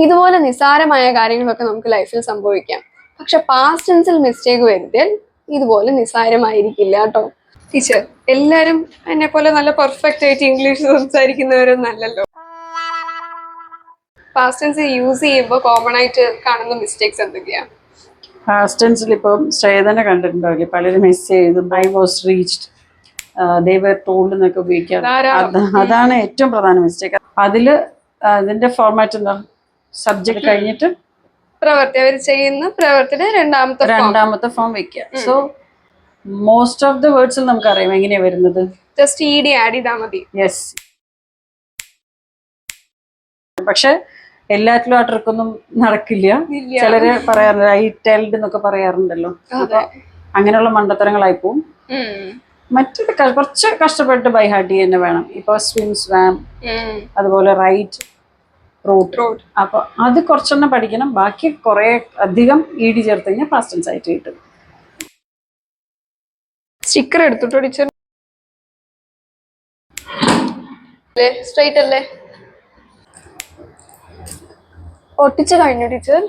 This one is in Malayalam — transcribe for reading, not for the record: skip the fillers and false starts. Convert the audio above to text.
ഇതുപോലെ നിസ്സാരമായ കാര്യങ്ങളൊക്കെ നമുക്ക് ലൈഫിൽ സംഭവിക്കാം. പക്ഷെ പാസ്റ്റ് ടെൻസിൽ മിസ്റ്റേക്ക് വരുത്തിയാൽ ഇതുപോലെ നിസ്സാരമായിരിക്കില്ല കേട്ടോ. ടീച്ചർ, എല്ലാരും എന്നെ പോലെ നല്ല പെർഫെക്റ്റ് ആയിട്ട് ഇംഗ്ലീഷ് സംസാരിക്കുന്നവരൊന്നല്ലല്ലോ. പാസ്റ്റ് ടെൻസ് യൂസ് ചെയ്യുമ്പോൾ കോമൺ ആയിട്ട് കാണുന്ന മിസ്റ്റേക്സ് എന്തൊക്കെയാ? പാസ്റ്റ് ടെൻസിൽ ഇപ്പം ശ്രേയതന്നെ കണ്ടിട്ടുണ്ടാവില്ലേ, പലരും മെസ്സേജ് ചെയ്തു I was reached, they were told എന്നൊക്കെ ഉപയോഗിക്കാം. അതാണ് ഏറ്റവും പ്രധാന മിസ്റ്റേക്ക്. അതില് അതിന്റെ ഫോർമാറ്റ് എന്താ? സബ്ജക്ട് കഴിഞ്ഞിട്ട് പ്രവൃത്തി, അവർ ചെയ്യുന്ന പ്രവൃത്തിയുടെ രണ്ടാമത്തെ ഫോം വെക്കുക. സോ മോസ്റ്റ് ഓഫ് ദ വേർഡ്സിൽ നമുക്കറിയാം എങ്ങനെയാ വരുന്നത്. ജസ്റ്റ് ഇഡി ആഡ് ചെയ്താൽ മതി. യെസ്. പക്ഷെ എല്ലാറ്റിലും ആ ട്രിക്കൊന്നും നടക്കില്ല. ചിലര് പറയാറുണ്ട് ഐ ടെൽഡ് എന്നൊക്കെ പറയാറുണ്ടല്ലോ. അപ്പൊ അങ്ങനെയുള്ള മണ്ടത്തരങ്ങളായി പോവും. മറ്റൊരു കുറച്ച് കഷ്ടപ്പെട്ട് ബൈ ഹാർട്ട് തന്നെ വേണം. ഇപ്പൊ സ്വിം, സ്വാം, അതുപോലെ റൈറ്റ്, റൂട്ട്. അപ്പൊ അത് കുറച്ചെണ്ണം പഠിക്കണം. ബാക്കി കുറെ അധികം ഇഡി ചേർത്ത് കഴിഞ്ഞാൽ പാസ്റ്റ് ടെൻസ് ആയിട്ട് കിട്ടും. Sticker എടുത്തിട്ടോ teacher? സ്ട്രൈറ്റ് അല്ലേ? ഒട്ടിച്ച് കഴിഞ്ഞു ടീച്ചർ?